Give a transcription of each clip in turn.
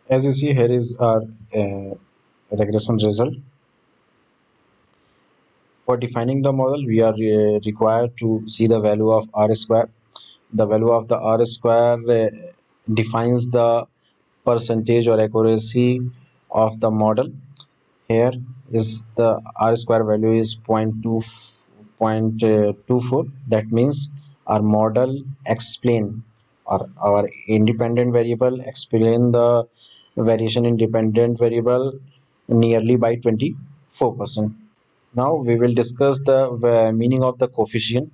As you see, here is our uh, regression result. For defining the model, we are required to see the value of r square. The value of the r square defines the percentage or accuracy of the model. Here is the r square value is 0.24. That means our model explain, or our independent variable explain the variation in dependent variable nearly by 24%. Now we will discuss the meaning of the coefficient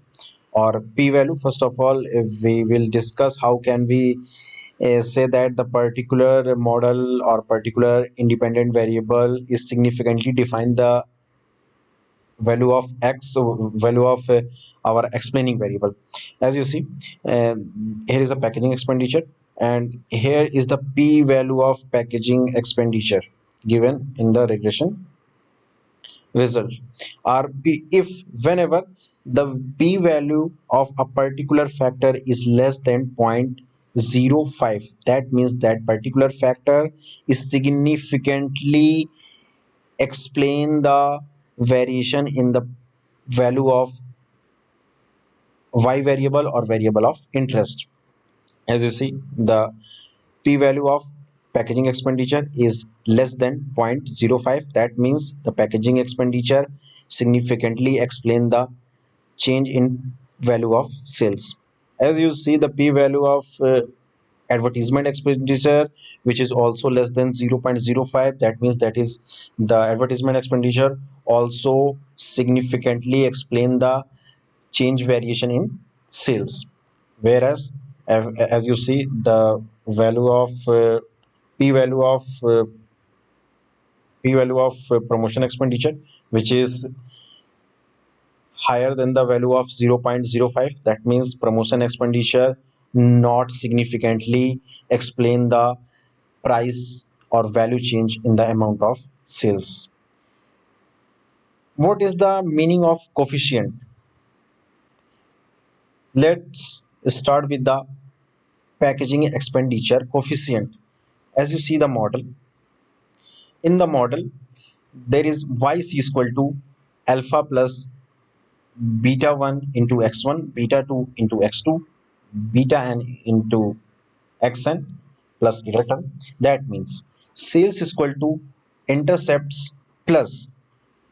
or p-value. First of all, we will discuss how can we say that the particular model or particular independent variable is significantly define the value of x, so value of our explaining variable. As you see, uh, here is a packaging expenditure, and here is the p-value of packaging expenditure given in the regression result. Rp, if whenever the p value of a particular factor is less than 0.05, that means that particular factor is significantly explain the variation in the value of y variable or variable of interest. As you see, the p value of packaging expenditure is less than 0.05. That means the packaging expenditure significantly explain the change in value of sales. As you see, the p value of advertisement expenditure, which is also less than 0.05, that means that is the advertisement expenditure also significantly explain the change variation in sales. Whereas as you see, the value of p value of promotion expenditure, which is higher than the value of 0.05, that means promotion expenditure not significantly explain the price or value change in the amount of sales. What is the meaning of coefficient? Let's start with the packaging expenditure coefficient. As you see the model, in the model there is y is equal to alpha plus beta 1 into x1, beta 2 into x2, beta n into xn plus return. That means sales is equal to intercepts plus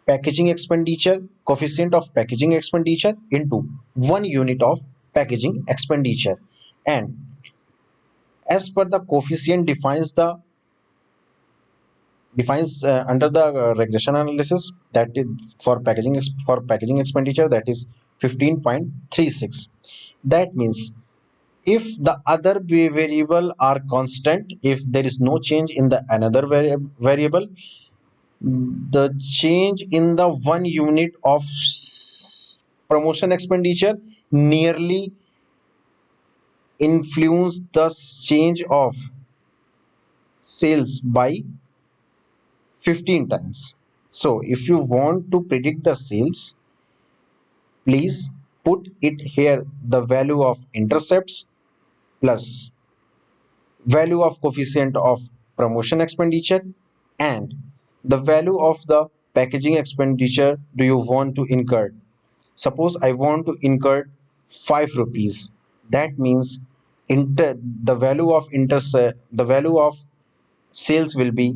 packaging expenditure, coefficient of packaging expenditure into 1 unit of packaging expenditure. And as per the coefficient under the regression analysis, that is for packaging expenditure, that is 15.36. That means if the other variable are constant, if there is no change in the another variable, the change in the 1 unit of promotion expenditure nearly influence the change of sales by 15 times. So if you want to predict the sales, please put it here, the value of intercepts plus value of coefficient of promotion expenditure and the value of the packaging expenditure do you want to incur. Suppose I want to incur 5 rupees. That means the value of the value of sales will be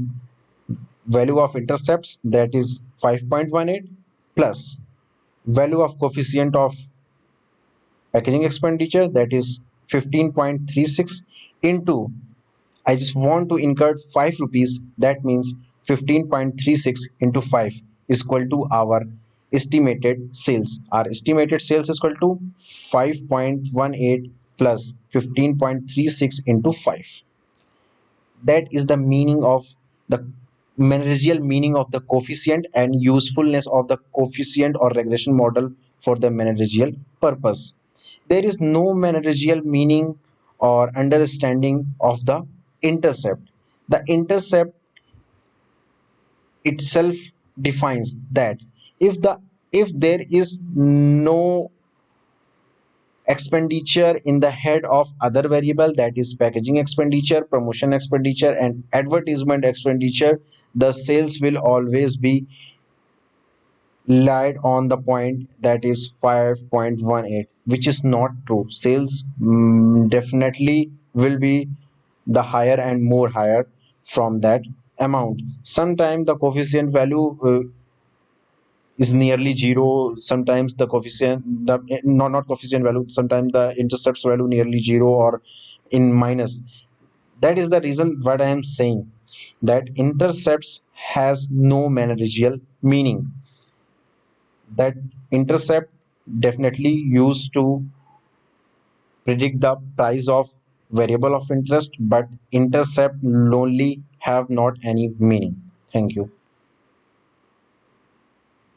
value of intercepts, that is 5.18, plus value of coefficient of packaging expenditure, that is 15.36, into I just want to incur 5 rupees. That means 15.36 into 5 is equal to our estimated sales. Our estimated sales is equal to 5.18 plus 15.36 into 5. That is the meaning of the managerial meaning of the coefficient and usefulness of the coefficient or regression model for the managerial purpose. There is no managerial meaning or understanding of the intercept. The intercept itself defines that if there is no expenditure in the head of other variable, that is packaging expenditure, promotion expenditure, and advertisement expenditure, the sales will always be lied on the point, that is 5.18, which is not true. Sales definitely will be the higher and more higher from that amount. Sometimes the coefficient value is nearly zero. Sometimes the coefficient, the not coefficient value, sometimes the intercepts value nearly zero or in minus. That is the reason what I am saying, that intercepts has no managerial meaning. That intercept definitely used to predict the price of variable of interest, but intercept only have not any meaning. Thank you.